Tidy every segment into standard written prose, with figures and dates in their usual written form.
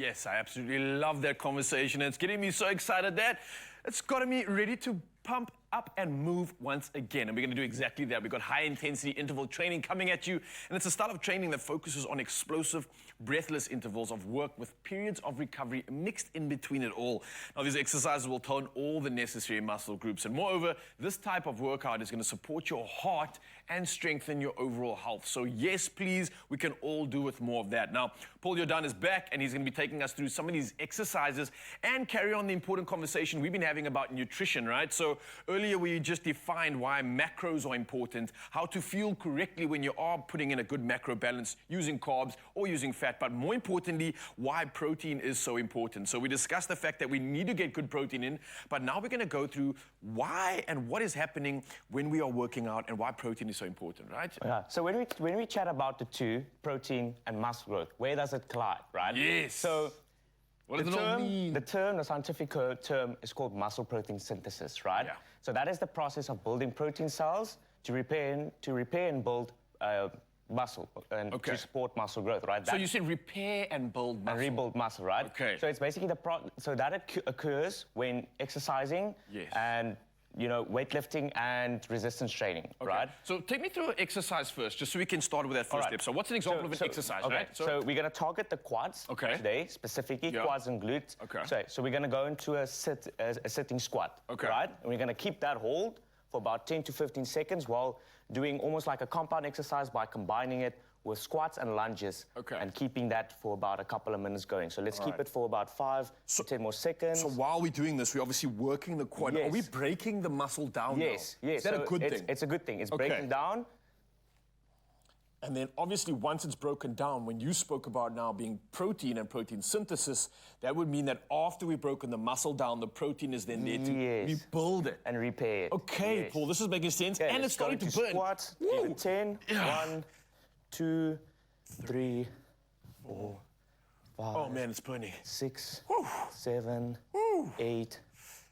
Yes, I absolutely love that conversation. It's getting me so excited that it's got me ready to pump up and move once again. And we're going to do exactly that. We've got high intensity interval training coming at you. And it's a style of training that focuses on explosive, breathless intervals of work with periods of recovery mixed in between it all. Now, these exercises will tone all the necessary muscle groups. And moreover, this type of workout is going to support your heart and strengthen your overall health. So yes, please, we can all do with more of that. Now, Paul Jordan is back, and he's going to be taking us through some of these exercises and carry on the important conversation we've been having about nutrition, right? So earlier we just defined why macros are important, how to fuel correctly when you are putting in a good macro balance using carbs or using fat, but more importantly, why protein is so important. So we discussed the fact that we need to get good protein in, but now we're going to go through why and what is happening when we are working out and why protein is so important, right? Yeah. So when we chat about the two, protein and muscle growth, where does it collide, right? Yes. So what does it all mean? The scientific term is called muscle protein synthesis, right? Yeah. So that is the process of building protein cells to repair and build muscle and to support muscle growth, right? So you said repair and build muscle. And rebuild muscle, right? Okay. So it's basically so that occurs when exercising and weightlifting and resistance training, right? So take me through exercise first, just so we can start with that first step. So what's an example of an exercise, right? So we're going to target the quads today, specifically quads and glutes. So we're going to go into a sitting squat, right? And we're going to keep that hold for about 10 to 15 seconds while doing almost like a compound exercise by combining it with squats and lunges and keeping that for about a couple of minutes going. So let's keep it for about 5 to 10 more seconds. So while we're doing this, we're obviously working the quad. Are we breaking the muscle down now? Yes. Is that a good thing? It's a good thing. It's breaking down. And then obviously once it's broken down, when you spoke about now being protein and protein synthesis, that would mean that after we've broken the muscle down, the protein is then there to rebuild it. And repair it. Okay, Paul, this is making sense. And it's starting to burn. Squat, give it 10, 1, 2, 3, 4, 5. Oh man, it's burning. 6, 7, 8,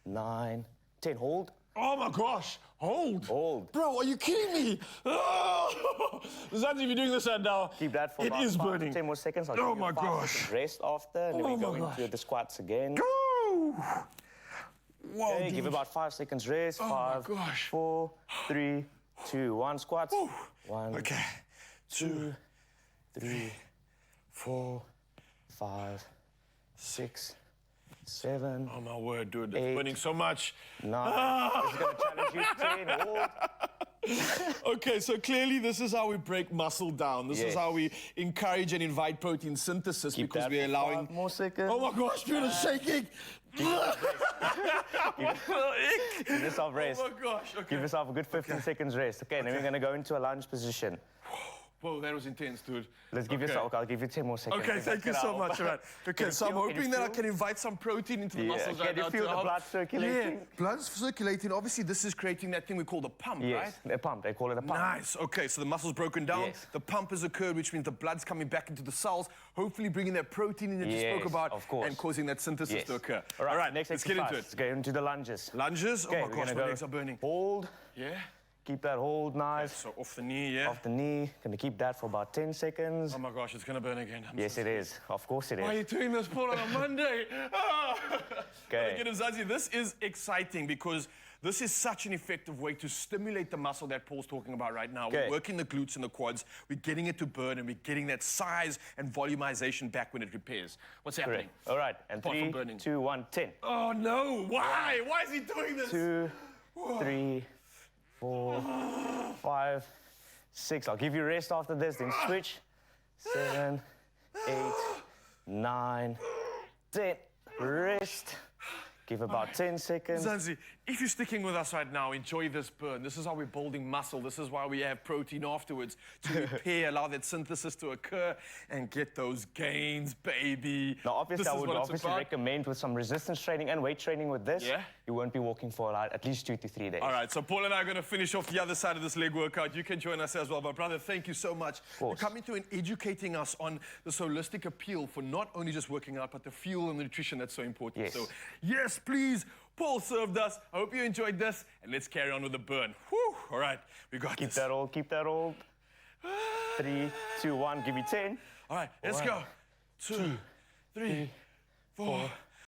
9, 10. Hold. Oh my gosh, hold. Hold. Bro, are you kidding me? Oh! Zanzi, if you're doing this right now, keep that for about 5 to 10 more seconds. I'll oh my gosh. Rest after, and then we go into the squats again. Go! Whoa, okay, give about 5 seconds rest. 5, 4, 3, 2, 1. Squats. 1, 2, 3, 4, 5, 6, 7. Oh my word, dude, it's burning so much. 9. This is going to challenge you. 10. Hold. Okay, so clearly this is how we break muscle down. This is how we encourage and invite protein synthesis because we're allowing 5 more seconds. Oh my gosh, dude, it's shaking. Give yourself rest. Oh my gosh. Okay. Give yourself a good 15 seconds rest. Okay, then we're going to go into a lunge position. Whoa, that was intense, dude. Let's give yourself, I'll give you 10 more seconds. Okay, thank you so much. Right. Okay, so I'm hoping that I can invite some protein into the muscles right now. Can you feel the blood circulating? Yeah, blood's circulating. Obviously, this is creating that thing we call the pump, right? Yes, a pump. They call it a pump. Nice. Okay, so the muscle's broken down. The pump has occurred, which means the blood's coming back into the cells, hopefully bringing that protein in that you spoke about and causing that synthesis to occur. All right, next let's exercise. get into it. Let's get into the lunges. Lunges? Oh my gosh, my legs are burning. Hold. Yeah. Keep that hold nice. So off the knee, Off the knee. Gonna keep that for about 10 seconds. Oh my gosh, it's gonna burn again. Yes, it is. Of course it is. Why are you doing this, Paul, on a Monday? Okay. Get him, Zazi. This is exciting because this is such an effective way to stimulate the muscle that Paul's talking about right now. We're working the glutes and the quads. We're getting it to burn, and we're getting that size and volumization back when it repairs. What's happening? All right. And 3, 2, 1, 10. Oh no! Why? Why is he doing this? 2, 3, 4, 5, 6. I'll give you rest after this, then switch. 7, 8, 9, 10. Rest. Give about 10 seconds. Zanzi, if you're sticking with us right now, enjoy this burn. This is how we're building muscle. This is why we have protein afterwards to repair, allow that synthesis to occur, and get those gains, baby. Now, obviously, I would obviously recommend with some resistance training and weight training with this, you won't be walking for at least 2 to 3 days. All right, so Paul and I are going to finish off the other side of this leg workout. You can join us as well. But brother, thank you so much for coming through and educating us on this holistic appeal for not only just working out, but the fuel and the nutrition that's so important. Yes. So, yes, please. Paul served us. I hope you enjoyed this, and let's carry on with the burn. Whew. All right, we got this. Keep that hold. 3, 2, 1, give me 10. All right, let's go. 2, 3, 4,